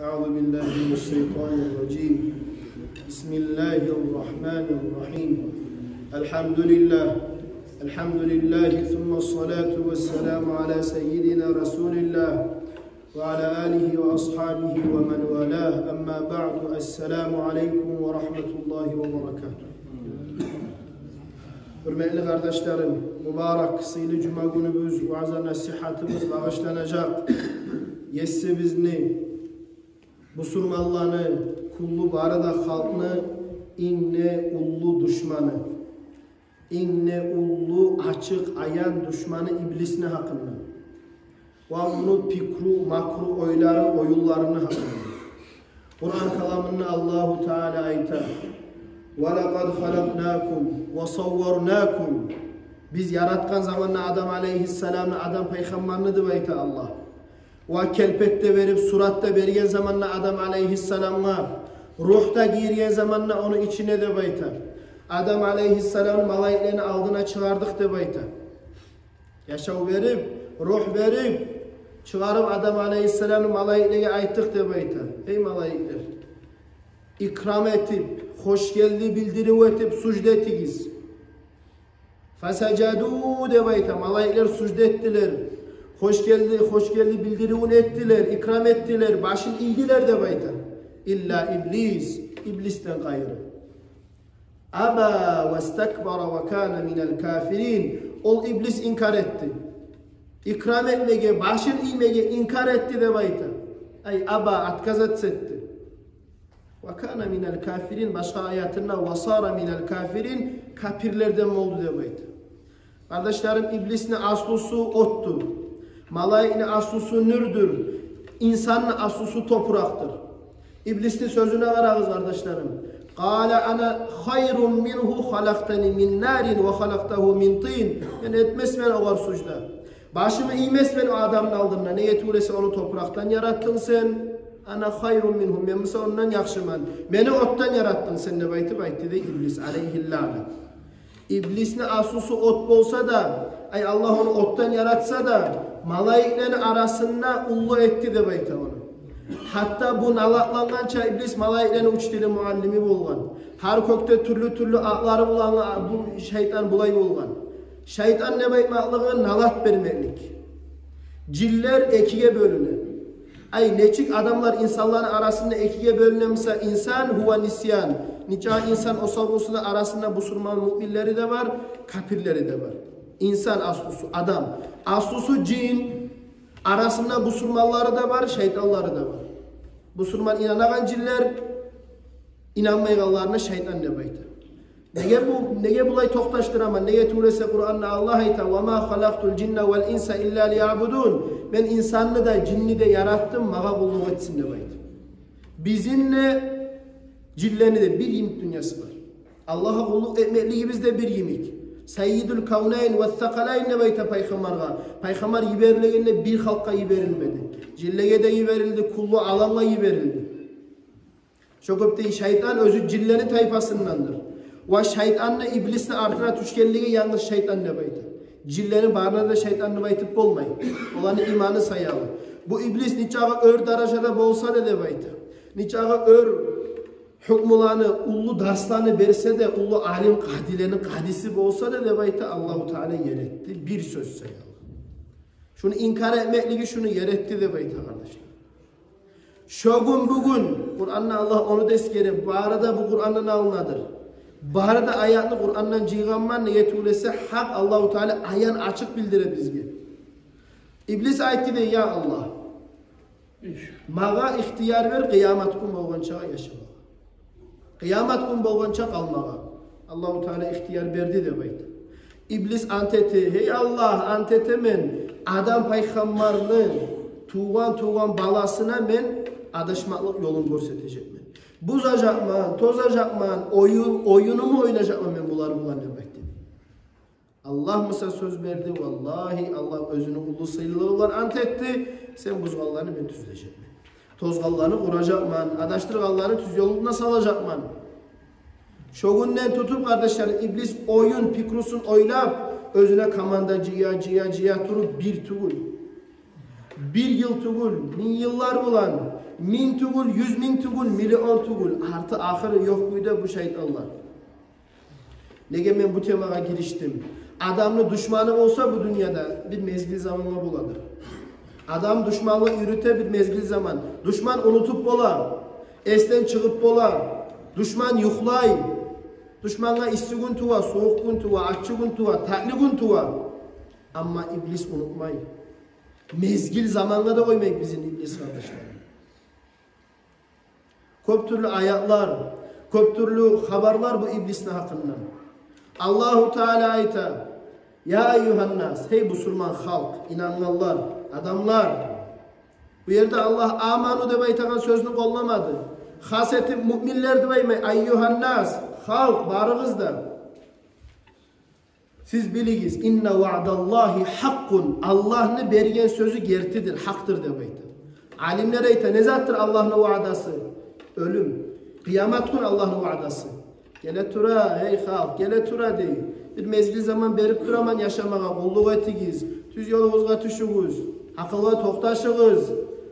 أعوذ بالله من الشيطان الرجيم بسم الله الرحمن الرحيم الحمد لله ثم الصلاة والسلام على سيدنا رسول الله وعلى آله وأصحابه ومن والاه أما بعد السلام عليكم ورحمة الله وبركاته. Hürmetli kardeşlerim, mübarek kısıylı cuma günümüz, vaaz-ı nasihatımız bağışlanacak. Yesse bizni, Musulmanlarını, kullu barada halkını, inne ullu düşmanı, inne ullu açık ayan düşmanı iblisine hakkında. Ve onun pikru, makru oyları, oyullarını hakkında. Kur'an kalamını Allahu Teala ayta. وَلَقَدْ خَلَقْنَاكُمْ وَصَوَّرْنَاكُمْ Biz yaratkan zamanla Adam aleyhisselam'la Adam peygamberini de ayta Allah. Ve kelpette verip suratta bergen zamanla Adam aleyhisselam'a ruhta girgen zamanla onu içine de bayta. Adam aleyhisselam'ın malayiklerini aldığına çıkardık de bayta. Yaşav verip, ruh verip çıkarıp Adam aleyhisselam'ın malayiklerine ayttık de bayta. Ey malayikler, ikram etip, hoş geldi bildiri etip sucd ettigiz. Fesecadu de bayta. Malayikler sucd ettiler. Hoş geldi bildirun ettiler, ikram ettiler, başın ildiler de bayta. İlla iblis, iblisten gayrı. Aba ve istekbara ve kana minel kafirin. Ol iblis inkar etti. İkram etmege, başın ilmege inkar etti de bayta. Ay aba atkazat etti. Ve kana minel kafirin, başka ayetinde ve sara minel kafirin, kafirlerden oldu de bayta. Kardeşlerim, iblis'in aslusu ottur. Malayik'in aslusu nürdür. İnsanın aslusu topraktır. İblis'in sözüne varağız kardeşlerim. Kâle ana hayrun minhu halaktani min narin ve halaktahu min tin. Yani etmez ben o var suçta. Başımı iğmez ben o adamın aldığımda. Ne yeturese onu topraktan yarattın sen. Ana hayrun minhum. Ben mesela ondan yakşıman. Beni ottan yarattın sen de bayti de iblis aleyhillâne. İblis'in aslusu ot olsa da, ay Allah onu ottan yaratsa da, malayiklerin arasında ullu etti de bayta onu. Hatta bu nalatlangança iblis malayiklerin uç dili muallimi bulgan. Her kökte türlü akları bulan bu şeytan bulay bulgan. Şeytan ne baytmaklığı nalat vermeklik. Ciller ekiye bölünür. Ay neçik adamlar insanların arasında ekiye bölünemse insan huva nisyan. Niçin insan o savunusunda arasında busurman mu'minleri de var, kafirleri de var. İnsan aslusu, adam. Aslusu cin, arasında busurmanları da var, şeytanları da var. Busurman inanan ciller, inanmayanlarına şeytan ne baytı. Neye bulay toktaştırama, neye turese Kur'an'la Allah ayta وَمَا خَلَقْتُ الْجِنَّ وَالْاِنْسَ اِلَّا لِيَعْبُدُونَ Ben insanlı da cinni de yarattım, mağa kulluk etsin de baytı. Bizimle cillerini de bir yimik dünyası var. Allah'a kulluk etmekliği bizde bir yimik. Seyyidül kavneyn ve thakaleyn ne bayta peygamberga. Peygamber yiberildiğinde bir halka yiberilmedi. Cilleye de yiberildi, kullu alanla yiberildi. Çok öpte şeytan özü cillenin tayfasındandır. Ve şeytanla iblisle arkana tüşkelliği yalnız şeytan ne bayta. Cillenin barına da şeytan ne baytıp olmayın. Olanı imanı sayalı. Bu iblis niçağa ör derecede bolsa da de bayta. Niçağa ör hükmulanı, ullu darslanı verse de, ullu alim kadilerin kadisi olsa da debayta Allah-u Teala yer etti. Bir söz sayalı. Şunu inkar etmekliği şunu yer etti debayta kardeşler. Şogun bugün, Kur'an'la Allah onu deskeri, bu arada bu Kur'an'dan alınadır. Bu arada ayatını Kur'an'dan cihganman niyet ulese hak Allah-u Teala ayan açık bildire bizge. İblis ayeti de ya Allah, mağa ihtiyar ver, kıyamet kum olgan çağa yaşama. Kıyamet gün bolgança kalmağa. Allah-u Teala ihtiyar verdi de baydı. İblis anteti, hey Allah antetemen adam peygamberini tuğan balasına ben adaşmaklık yolunu göstereceğim. Buzacakman, tozacakman, oyunumu oynayacakman ben bunları demekti. Allah mısa söz verdi, vallahi Allah özünü ulu sayılılar antetti, sen buzgallarını ben tüzleyeceğim. Tozgallarını kuracakman, adaştırgallarını tüz yoluna salacakman. Şogundan tutup kardeşler iblis oyun pikrusun oylap özüne kamanda ciya durup bir tuğul. Bir yıl tuğul, bin yıllar bulan 1000 tugul, 100 bin tugul, milyon tugul. Artı ahırı yok buydu bu şeytanlar. Nege ben bu temaya giriştim. Adamlı düşmanım olsa bu dünyada bir mezgil zamanla buladır. Adam düşmanla yürüte bir mezgil zaman. Düşman unutup bola. Esten çıkıp bola. Düşman yuhlay. Düşmanla isti gün tuva, soğuk gün tuva, açı gün tuva, tatlı gün tuva. Ama iblis unutmayın. Mezgil zamanla da koymayın bizim iblis kardeşlerim. Köp türlü ayetler, köp türlü haberler bu iblisine hakkında. Allahu Teala ayta: Ya eyyuhannas, hey Müslüman halk, inananlar, adamlar. Bu yerde Allah amanu de baytagan sözünü kollamadı. Haseti müminler de baymay, eyyuhannas, halk, barığızda. Siz biligiz, inna va'dallahi hakkun, Allah'ını bergen sözü gertidir, haktır de bayta. Alimler ayta, ne zattır Allah'ın vaadası? Ölüm. Kıyamet gün Allah'ın vaadası. Gele tura, hey halk, gele tura dey. Bir mezgil zaman berip duraman yaşamağa, kulluk etigiz, tüz yolunuzga tüşügüz, akılga toktaşıgız,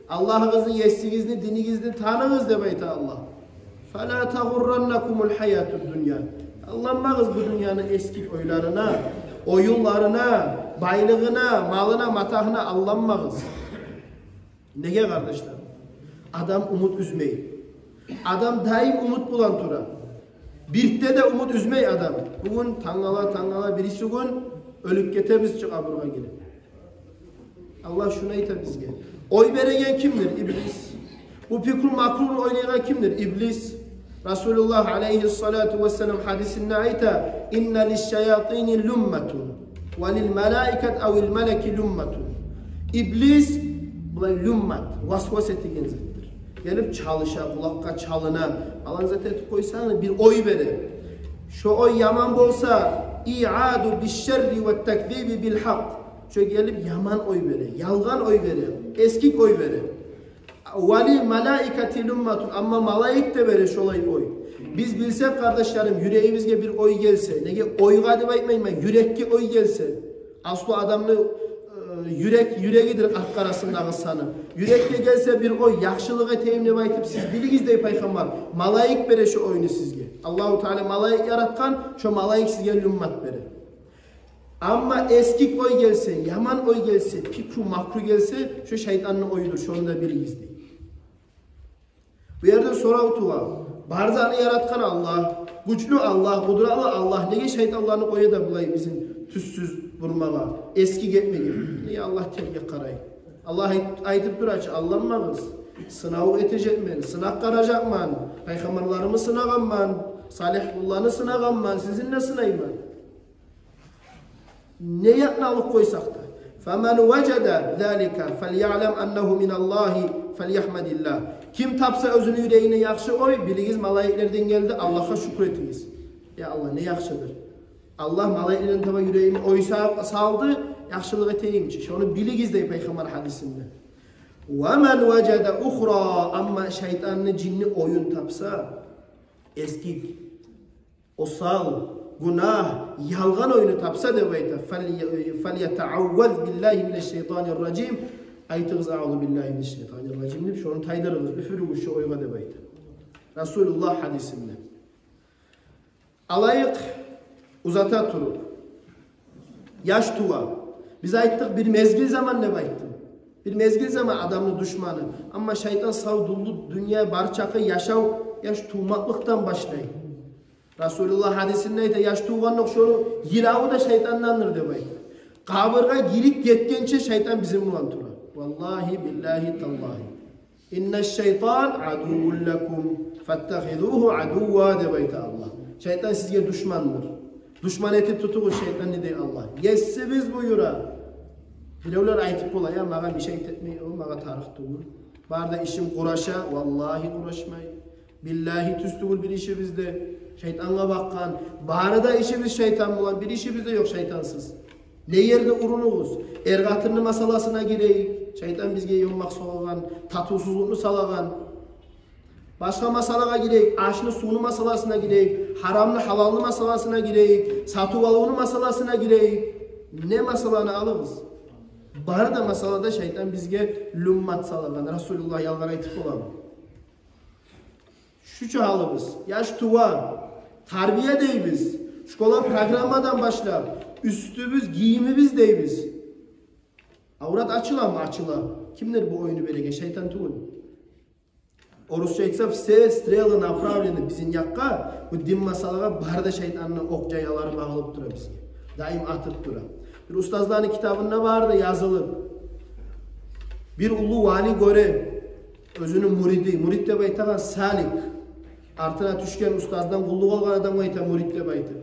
Allah'ınızın yesigizni, dinigizni tanığız demeyte Allah. فَلَا تَغُرَّنَّكُمُ الْحَيَاتُ الدُّنْيَا. Allanmağız bu dünyanın eski oylarına, oyunlarına, baylığına, malına, matahına allanmağız. Nege kardeşler? Adam umut üzmeyin. Adam daim umut bulan tura. Birlikte de umut üzmey adam. Bugün tangala birisi gün ölüp getemiz çık aburga gelip. Allah şuna ita bizge. Oy beregen kimdir? İblis. Bu fikru makrur oynayan kimdir? İblis. Resulullah aleyhissalatu vesselam hadisinde ayta: İnna lişşeyatini lummetun ve lil melaiket evil meleki lummetun. İblis bulay lummet, vasvaseti genzettir. Gelip çalışa, kulakka çalına, alan zaten koysan bir oy verir. Şu oy yaman bolsa i'adu bişşerri ve tekzibi bil hak. Şu gelip yaman oy verir, yalgan oy verir, eskik oy verir. Vali malaikati lummatun, ama malaik de verir şolay oy. Biz bilsek kardeşlerim, yüreğimizge bir oy gelse, nege oyga dep aytmayman, yürekki oy gelse, aslı adamlı yüreğidir ak arasındaki sanı. Yürekke gelse bir oy, yaxşılığa teyimlep aytıp siz biligiz deyip peygamber, malaik bere şu oyunu sizge. Allahu Teala malaik yaratkan, şu malaik sizge lummat bere. Ama eskik oy gelse, yaman oy gelse, pikru makru gelse, şu şeytanın oyudur, şunu da biligiz deyip. Bu yerde soru var. Barzanı yaratkan Allah, güçlü Allah, kudratlı Allah. Nege şeytanlarını koya da bulay bizim tüssüz vurmağa, eski gitmeye. Niye Allah terbiye karayı? Allah aytıp duraç, Allah'mağız. Sınavı etecek men, sınak karacak man, peygamberlarımı sınagan man, salih kullarını sınagan man, sizinle sınayım man. Ne yapnalık koysak da? فَمَنْ وَجَدَ ذَٰلِكَ فَلْيَعْلَمْ أَنَّهُ مِنَ اللّٰهِ فَلْيَحْمَدِ اللّٰهِ. Kim tapsa özünü yüreğine yakşı oy, biligiz malaiklerden geldi, Allah'a şükretiniz. Ya Allah ne yakşıdır. Allah malaiklerin taba yüreğine oy saldı, yakşılık eteyimçi. Onu biligiz de Peygamber hadisinde. وَمَنْ وَجَدَ اُخْرَى. Ama şeytanlı cinni oyun tapsa, eskik, osal, günah, yalgan oyunu tapsa da bayta فَلْيَتَعَوَّذْ بِاللّٰهِ مِنَ الشَّيْطَانِ الرَّجِيمِ. Aytığız a'udhu billahi mineşşeytanirracim deyip şunu taydırırız. Üfürü şu oyga da bayta. Resulullah hadisinde. Alayık uzata turup yaş tuva. Biz ayttık bir mezgil zaman ne bayttım? Bir mezgil zaman adamın düşmanı. Ama şeytan savdullu dünya barçakı yaşav yaş tuğmaklıktan başlayın. Resulullah hadisinde ayta yaş tuğanlık şunu yilağı da şeytandandır de bayta. Kabırga girip yetkençe şeytan bizim ulan tura. Vallahi billahi tallahi. İnneşşeytan aduvun lekum fettehiduhu aduva de bayta Allah. Şeytan sizge düşmandır. Düşman etip tutuğu şeytan ne dey Allah. Yesse biz buyura. Bilevler aytıp ola ya mağa bir şey etmeyi o mağa tarih tuğur. Barda işim kuraşa, vallahi kuraşmayı. Billahi tüstüğül bir işi bizde. Şeytanla bakkan. Barda işimiz şeytan bulan bir işi bizde yok şeytansız. Ne yerde urunuguz? Ergatırını masalasına gireyik. Şeytan bizge yonmak soğugan, tatusuzluğunu salagan. Başka masalaga gireyik. Aşını sunu masalasına gireyik. Haramlı halallı masalasına gireyik. Satı alığını masalasına gireyik. Ne masalana alırız? Barda masalada şeytan bizge lummat salagan, Rasulullah yalvar aytıp olalım. Şu çağalımız, yaş tuva, tarbiye deybiz, şkola programmadan başlap, üstümüz, giyimimiz deybiz. Avrat açıla mı açıla? Kimdir bu oyunu belege? Şeytan tuğun. Orusça aytsa, все стрелы направлены bizim yakka, bu din masalaga barda şeytanın okcayaları bağılıp dura biz. Daim atıp dura. Bir ustazların kitabında vardı yazılıp. Bir ulu vali göre, özünün muridi, murid de baytagan salik. Artına düşken ustazdan kulluk olgan adam bayta murid de bayta.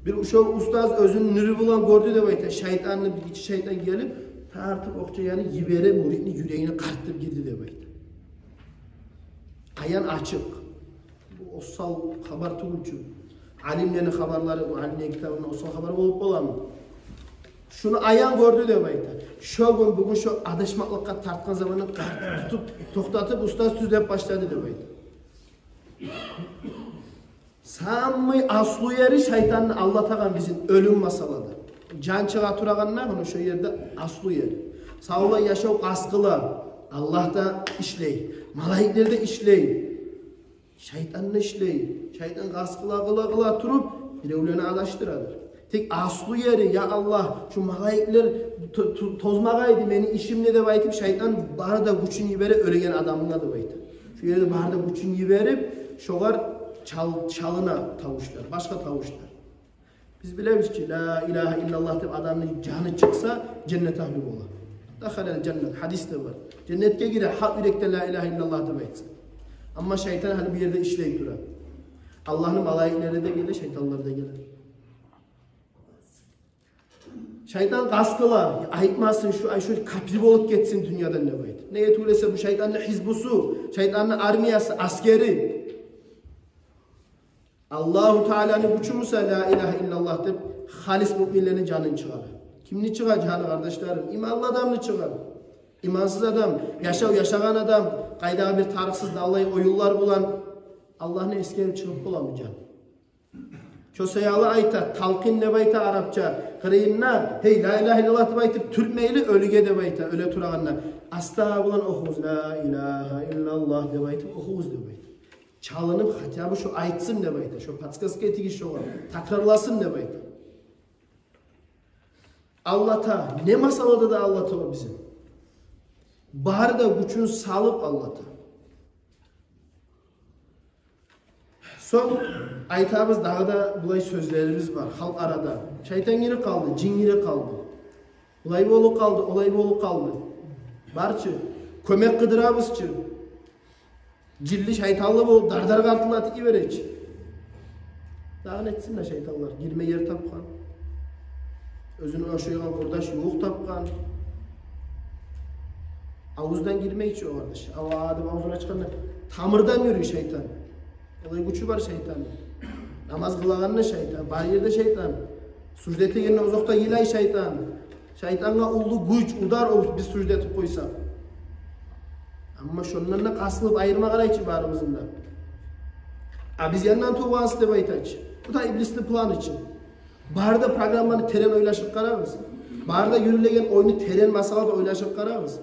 Bir şu ustaz özünün nürü bulan gördü de bayta. Şeytanın bir iki şeytan gelip tartıp okcayani yibere muridini yüreğini kartıp girdi de bayta. Ayan açık. Bu osal haber tuğulcu. Alimlerin haberleri, bu alimlerin kitabında osal haber olup olamı. Şunu ayan gördü de bayta. Şu gün bugün şu adaşmaklıkka tartkan zamanı tutup, toxtatıp ustaz tüzlep başladı de bayta. Sammy aslı yeri şeytanın anlatagan bizim ölüm masalada. Can çığa turaganlar onu şu yerde aslı yeri. Sağla yaşav kaskıla. Allah da işley. Malaikler de işley. Şeytan da işley. Şeytan kaskıla kıla turup birevlerini adaştıradır. Tek aslı yeri ya Allah şu malaikler tozmagaydı beni işimle de baytip şeytan barda güçün yibere ölegen adamına da baytı. Şu yerde barda güçün yiberip şogar çalına tavuşlar, başka tavuşlar. Biz bilemiz ki la ilahe illallah deyip adamın canı çıksa cennet ahli olur. Dakhalel cennet hadiste var. Cennetke girer hak yürekte la ilahe illallah demek. Ama şeytan hani bir yerde işleyip durar. Allah'ın malaikleri de gelir, şeytanlar da gelir. Şeytan kaskıla, ayıtmasın şu kapri olup geçsin dünyadan ne baydı. Neye tuğlese bu şeytanın hizbusu, şeytanın armiyası, askeri. Allahu Teala'nın güçümüzse la ilahe illallah deyip halis müminlerin canını çıkarır. Kimini çıkar canı kardeşlerim? İmanlı adamını çıkar. İmansız adam, yaşagan adam, kaydağı bir tarıksız dallayı oyunlar bulan Allah'ın eskerip çıkıp bulamayacak. Çosayalı ayta, talqin ne bayta Arapça, kırıyınna, hey la ilahe illallah de baytip, Türkmeyli ölüge de bayta, öyle turağınna. Asla bulan okuz, la ilahe illallah de baytip, okuz de bayta. Çalınıp hatabı şu aytsın de bayta, şu patskası etiki şu var, takrarlasın de bayta. Allah'ta, ne masalada da Allah'ta o bizim. Baharda güçünü salıp Allah'ta. Son aytabız daha da bulay sözlerimiz var halk arada. Şeytan yine kaldı, cin yine kaldı. Olay bolu kaldı, olay bolu kaldı. Barçı, kömek kıdırabızçı. Cilli şeytanlı bol, dardar kartılatı ki vereç. Dağın etsinler şeytanlar, girme yer tapkan. Özünü aşıygan kurdaş yoğuk tapkan. Avuzdan girme içi o kardeş. Adam avuzuna çıkanlar, tamırdan yürüyor şeytan. Olay gücü var şeytanın. Namaz kılağanına şeytan, bariyerde şeytan. Sucdete yerine uzakta yilay şeytan. Şeytana ulu güç, udar o biz sucdeti koysak. Ama şunlarla kasılıp ayırma karayçı barımızında. Biz yandan tuğbansı de baytaç. Bu da iblisli plan için. Barda programlarını teren oylaşıp kararız. Barda yürülegen oyunu teren masalada oylaşıp kararız.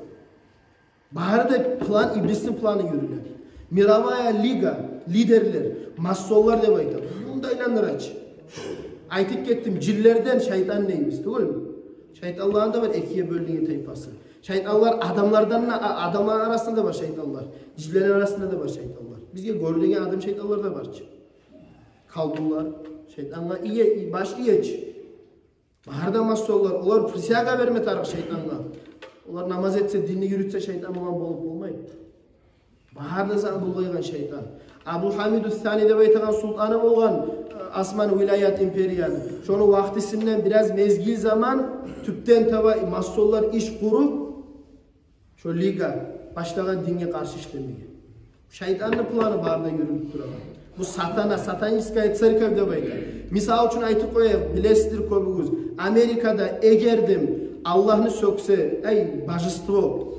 Barda plan iblisli planı yürüler. Miravaya liga, liderler, massollar de baytar. Bunda inanır aç. Aytıp gittim, cillerden şeytan neyimiz, değil mi? Şeytanların da var ikiye bölünen tayfası. Şeytanlar adamlar arasında da var şeytanlar. Cillerin arasında da var şeytanlar. Bizge görülen adam şeytanlar da var. Kaldılar. Şeytanlar iyi, baş iyiç. Baharda massollar, onlar prisyaga verme tarık şeytanlar. Onlar namaz etse, dinini yürütse şeytan olan bolup olmayı. Baharda sana bulgaygan şeytan. Abu Hamid Üstani'de baytagan sultanı olgan Asman vilayet imperiyanı. Şonu vaktisinden biraz mezgil zaman tüpten tava massollar iş kurup şu liga başlagan dinge karşı işlemeye. Şeytanın planı barda yürüp duragan. Bu sataniskaya tsarkavda baytar. Misal için aytıp koyayım, bilestir köbügüz. Amerika'da egerdim Allah'ını sökse, ey bajıstvo.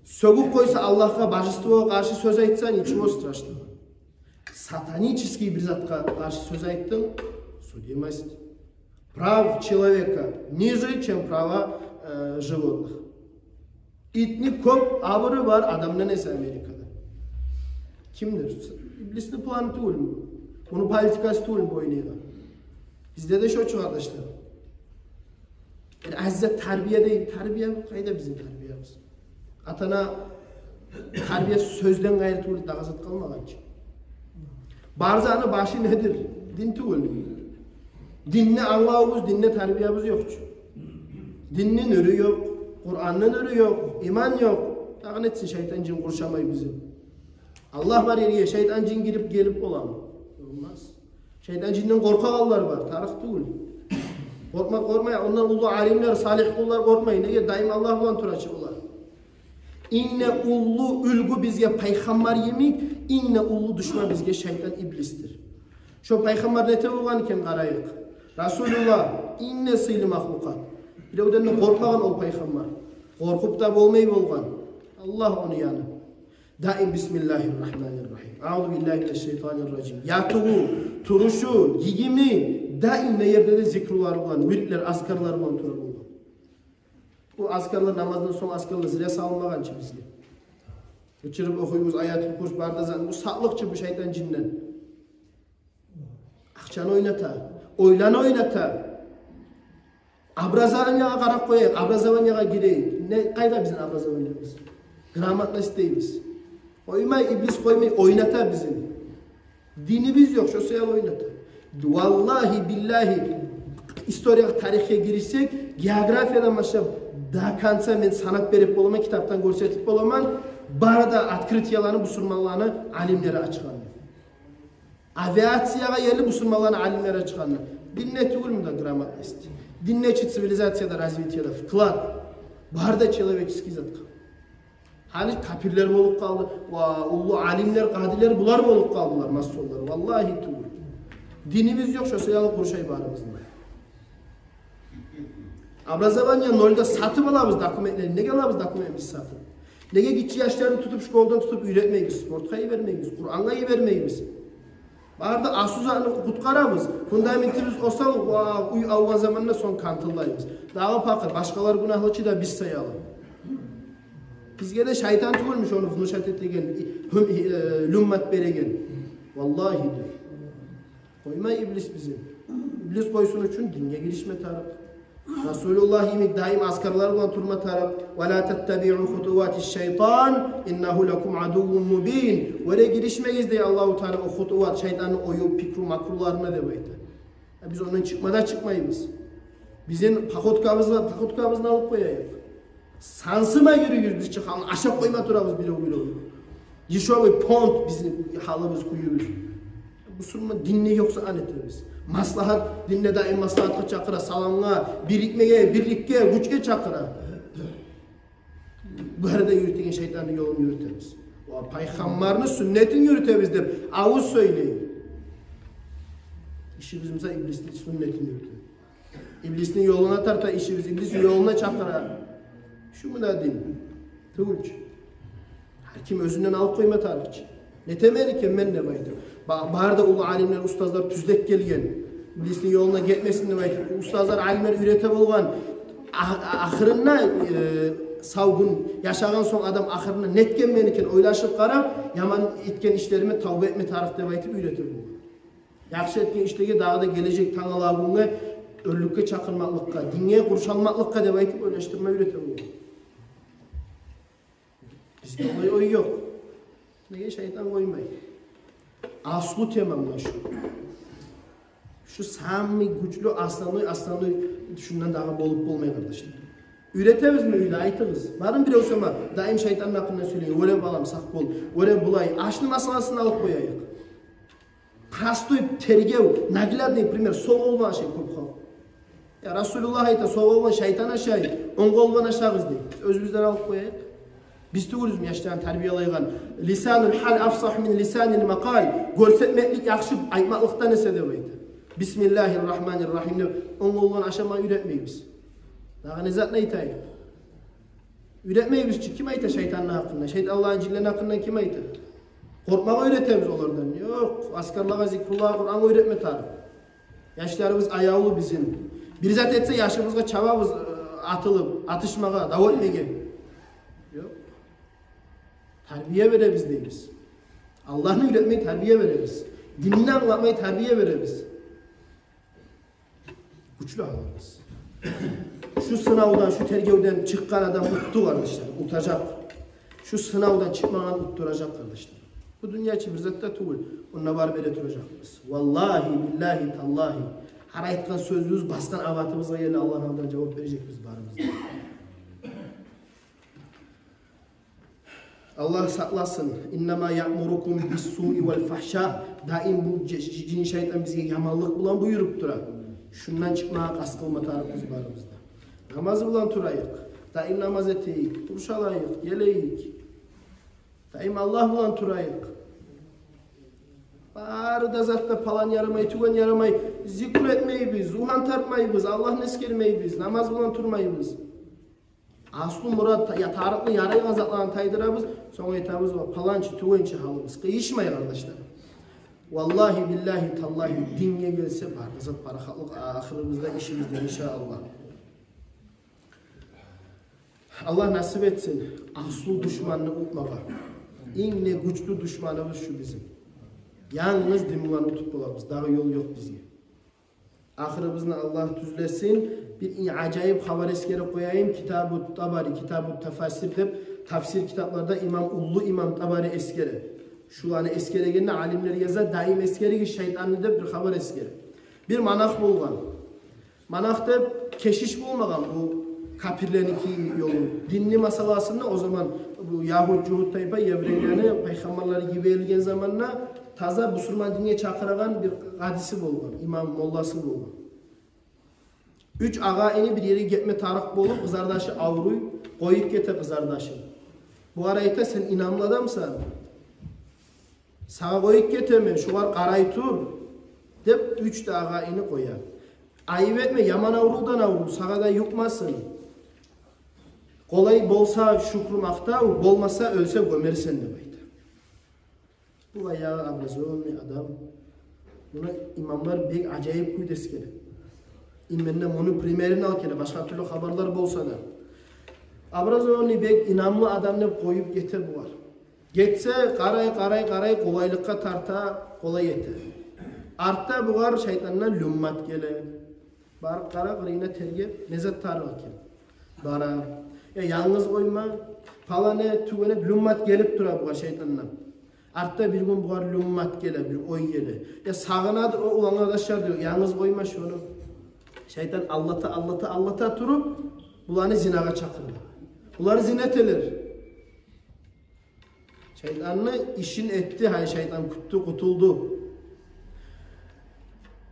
Sögüp koysa Allah'a bajıstvo karşı söz aytsan nичего страшного. Сатанический bir zatқа karşı söz ayttın, судимость. Прав человека ниже, чем права животных. İtni köp avırı var adamdan ese Amerika'da. Kimdir? İblis'in planı değil mi? Onun politikası değil mi oynuyor? Bizde de şu arkadaşlar. Yani azze terbiye değil. Terbiye kayda bizim terbiyemiz. Atana terbiye sözden gayrı değil. Daha zat kalmadan ki. Barzanın başı nedir? Din değil mi? Dinle Allah'ımız, dinle terbiyemiz yok. Dinin ürü yok. Kur'an'ın ürü yok. İman yok. Dağın etsin şeytan cin kurşamayı bizi. Allah var yeriye şeytan cin girip gelip olan. Olmaz. Şeytan cinden korkalılar var. Tarih değil. Korkmayın. Ondan ulu alimler, salih kullar korkmayın. Neye? Daim Allah olan turaçı olar. İnne ulu ülgü bizge peygamber yemik, inne ulu düşman bizge şeytan iblistir. Şu peygamber nete olgan iken qarayıq. Rasulullah inne sıylı mahlukat. Birovdan korkmagan ol peygamber. Korkup da olmay bolgan. Allah onu yanı. Daim Bismillahirrahmanirrahim. A'udhu billahi mineşşeytanirracim. Yatığı, turuşu, yigimi daim ne yerde de zikrular olan, müritler, askarlar olan turar olan. Bu askarlar namazdan son askarlar zile salınmagan ki bizge. Uçurup okuyumuz ayet-i kurs bardazan. Bu sağlıkçı bu şeytan cinden. Akçanı oynata, oylanı oynata. Abrazavanya'ya qarab koyayıq, Abrazavanya'ya gireyik. Ne kayda bizim Abrazavanya'mız? Gramatla isteyimiz. Koymay, iblis koymay, oynata bizim. Dinimiz yok, şu sayal oynata. Vallahi billahi, historiya, tarihe girsek, geografiyadan başlayıp, daha kansa men sanat berip bolama, kitaptan görsetip bolaman, barada atkrityalarını, musulmanlarını alimlere açıqanlar. Aviatsiyaga yerli musulmanlarını alimlere açıqanlar. Dinle tügül mü da gramatla isteyim. Dinleçi sivilizasiyada, razvitiyada, fıklat. Barda человеческий zat. Hani kapirler bolup kaldı. Ulu alimler, kadiler bular bolup kaldılar massollar. Vallahi tügül. Dinimiz yok, şu sayalı kurşay barımızda. Abrazavanya nolda satıp alabız dokumentleri. Nege alabız dokumentimizi satıp? Nege gitçi yaşlarını tutup, şkoldan tutup üretmeyimiz, sportkayı vermeyimiz, Kur'an'ı vermeyimiz. Barda asuzanı kutkarabız. Fundamentimiz olsa uy avgan zamanında son kantıllayız. Dağı pakır, başkalar günahlıçı da biz sayalım. Bizge de şeytan tügülmüş onu vunuşat ettigen, lümmat beregen. Vallahi diyor. Koyma iblis bizim. İblis koysun için dinge girişme taraf. Resulullah yemek daim askarlar olan turma taraf. Ve la tettebi'u hutuvati şeytan innehu lekum aduvun mubin. Ve girişmeyiz diye Allah-u Teala o hutuvat şeytanın oyu pikru makrularına demeyidir. Biz ondan çıkmadan çıkmayız. Bizim pakotkamız var, pakotkamızını alıp koyayız. Sansıma yürüyüz biz çıkalım, aşağı koyma durabız bile. Yişoğlu pont bizim halımız kuyumuz. Bu sunma dinle yoksa anetimiz. Maslahat dinle daim maslahatı çakıra, salamla, birlikke, güçke çakıra. Bu arada yürütüyen şeytanın yolunu yürütemiz. O peygamberin sünnetini yürütemiz der. Ağız söyleyin. İşimizimize iblisin sünnetini yürütür. İblisin yoluna tarta işimiz, iblisin yoluna çakıra. Şu mu da din? Tığılç. Her kim özünden alıp koyma tarihçi. Ne temeli ki men ne baydı? Barda ulu alimler, ustazlar tüzdek gelgen. İblisin yoluna gitmesin ne baydı? Ustazlar, alimler ürete bolgan. Ahırına savgun, yaşagan son adam ahırına netken meniken oylaşıp qarab, yaman etken işlerime tavba etme tarifte baytıp ürete bolgan. Yaxşı etken işlege dağda gelecek tanalabunga, örlükke çakırmaklıkka, dinge kurşalmaklıkka de baytıp oylaştırma ürete bolgan. Bizde oy yok. Neye şeytan koymayın. Aslı temamla şu. Şu samimi, güçlü aslanlı şundan daha bolup olmaya kardeşler. Üretemiz mi öyle aytırız? Varın bir olsama daim şeytanın hakkında söyleyin. Öyle balam sak bol, öyle bulay. Aşını masalasını alıp koyayık. Prastoyup tergev, nagladный пример, sol olma şey kopkal. Ya Resulullah ayta sol olma şeytan aşağı, on olma aşağız deyip. Özümüzden alıp koyayık. Biz tügülüz mü yaşlayan terbiyalaygan? Lisanul hal afsah min lisanil makal. Görsetmeklik yakışıp aytmaklıktan ese de baydı. Bismillahirrahmanirrahim. Onun olan aşama üretmeyiz. Daha ne zat ne itayı? Üretmeyiz ki kim ayta şeytanın hakkında? Şeytan Allah'ın cillen hakkında kim ayta? Korkmağı öğretemiz onlardan. Yok. Askarlığa, zikrullaha, Kur'an'ı öğretme tarif. Yaşlarımız ayağlı bizim. Bir zat etse yaşımızga çabamız atılıp atışmağa davet etmege. Yok. Terbiye veremiz deyimiz. Allah'ını öğretmeyi terbiye veremiz. Dinini anlatmayı terbiye veremiz. Güçlü halimiz. Şu sınavdan, şu tergevden çıkan adam mutlu kardeşler, utacak. Şu sınavdan çıkmadan mutturacak kardeşler. Bu dünya için bir zatta tuğul. Onunla var böyle duracakız. Vallahi, billahi, tallahi. Her ayetken sözümüz, baskan avatımıza yerine Allah'ın cevap verecek biz barımızda. Allah saklasın. İnnemâ ya'murukum bis-sû'i vel-fahşâ. Daim bu cin şeytan bize yamanlık bulan buyurup durar. Şundan çıkmaya kas kılmatarız biz barımızda. Namazı bulan turayık. Daim namaz eteyik. Duruşalayık, yeleyik. Daim Allah bulan turayık. Bari da zatta palan yaramayı, tügen yaramayı, zikr etmeyi biz, zuhan tartmayı biz, Allah'ın eskermeyi biz, namaz bulan turmayı biz. Aslı murat ya tarıklı yarayı gazatlanan taydırabız, sonra etabız var, palançı, tügençi halımız. Kıyışmayın arkadaşlar. Vallahi billahi tallahi dinle gelse var. Zat barakatlık ahiremizde işimizde inşallah. Allah nasip etsin. Aslı düşmanını unutmağa. En ne güçlü düşmanımız şu bizim. Yalnız dimlanı tutup bulamız. Daha yol yok bizge. Ahiremizde Allah düzlesin. Bir acayip haber eskere koyayım. Kitab-ı Tabari, Kitab-ı Tefasir dep tafsir kitaplarda Ullu İmam Tabari eskere. Şu an eskere gelene alimler yazar. Daim eskere ki şeytanlı dep bir haber eskere. Bir manak bulgan. Manakta keşiş bulmagan bu kapirlerinki yolu. Dinli masalasında o zaman bu Yahud Cuhud tayfa yevreylerini peygamberleri gibi elgen zamanla taza Müslüman dinine çakıragan bir hadisi bulgan. İmam mollası bulgan. 3 ağayını bir yere gitme tarık bulup kızardaşı avruy koyup gete kızardaşı. Bu arayta sen inanlı adamsan sağa koyup geteme şu var karay tur dep 3 de ağayını koyar. Ayıp etme yaman avrudan avru sağa da yukmasın. Kolay bolsa şükürmakta, bolmasa ölse gömersen demeydi. Bu ayağı abrazon adam. Buna imamlar bir acayip kuydes kere. İmmenle bunu primerini al kere. Başka türlü haberler bolsa da. Abrazon'u bek inanlı adamını koyup getir bu var. Geçse karay kolaylıkka tarta kolay yeter. Artta bu var şeytanına lümmat gele. Bar kara kırıyına tergip nezet tarı ki. Bara. Ya yalnız koyma. Falane tüvene lümmat gelip durar bu şeytandan. Artta bir gün bu var lümmat gele bir oy gele. Ya sağınadır o ulan arkadaşlar diyor. Yalnız koyma şunu. Şeytan Allah'ta turup bulanı zinaga çakırır. Bunları zineteler. Şeytanını işin etti. Hay şeytan kutuldu.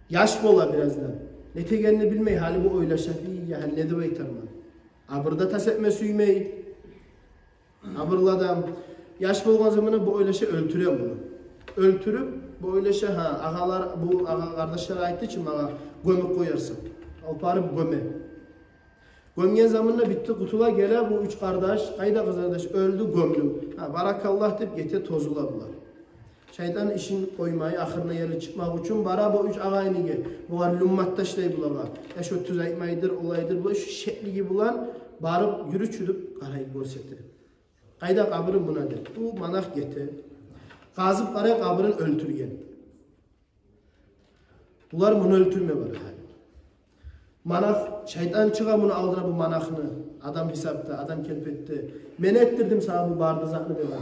Yaş bola birazdan. Ne tegenini bilmeyi hali bu oylaşak. Yani ne de baytarman. Abırda tasepme süymeyi. Abırlı adam. Yaş bolgan zamanı bu oylaşa öldürüyor bunu. Öldürüp bu oylaşa ağalar bu kardeşler ayettiği için bana gömük koyarsın. Alparı göme. Gömgen zamanla bitti kutula gele bu 3 kardeş, kayda kız kardeş öldü gömdüm. Barakallah deyip gete tozuladılar. Şeytan işin koymayı ahırına yeri çıkmak için bara bu 3 ağayını gel. Bu var lümmatta şey bulağa. Ya şu tüzeymaydır, olaydır bu şu şekli gibi bulan barıp yürü çürüp karayı görseti. Kayda kabırın buna der. Bu manak gete. Kazıp karaya kabırın öldürgen. Bunlar bunu öldürme var hali. Manak, şeytan çığa bunu aldıra bu manakını. Adam hesapta, adam kelpetti. Men ettirdim sana bu bardızaklı be var.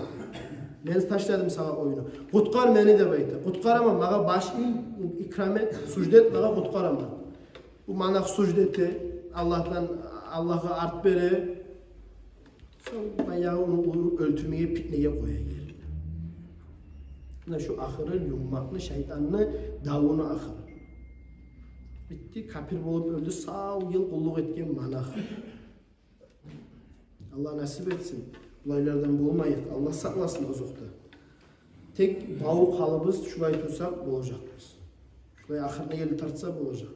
Men taşladım sana oyunu. Kutkar meni de bayta. Kutkaramam, bana başı ikram et, sucdet bana kutkaramam. Bu manak sucdeti, Allah'a art bere. Sonra bayağı onu öldürmeye, pitneye koyayım. Şu ahırı yummaklı şeytanını davunu ahırı. Bitti, kapir bulup öldü, sağ yıl kulluk etken manak. Allah nasip etsin. Olaylardan bulmayız. Allah saklasın ozukta. Tek bağuk halıbız şurayı tutsak olacakız. Şurayı ahırına gelip tartsak olacak.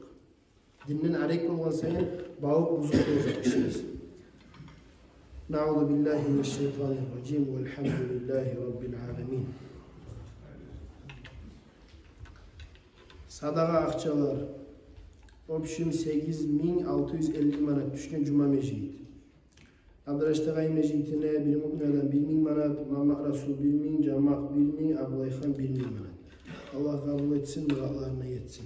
Dinin arek olan senin bağuk buzuk olacak işimiz. Na'udhu billahi mineşşeytanirracim velhamdülillahi rabbil alemin. Sadaka akçalar, Opşum 8650 manat düşkün cuma mecid. Abdurraştagay mecidine bir mu'minadan 1000 manat, Mamak Rasul 1000, Camak 1000, Ablayhan 1000 manat. Allah kabul etsin, dualarına yetsin.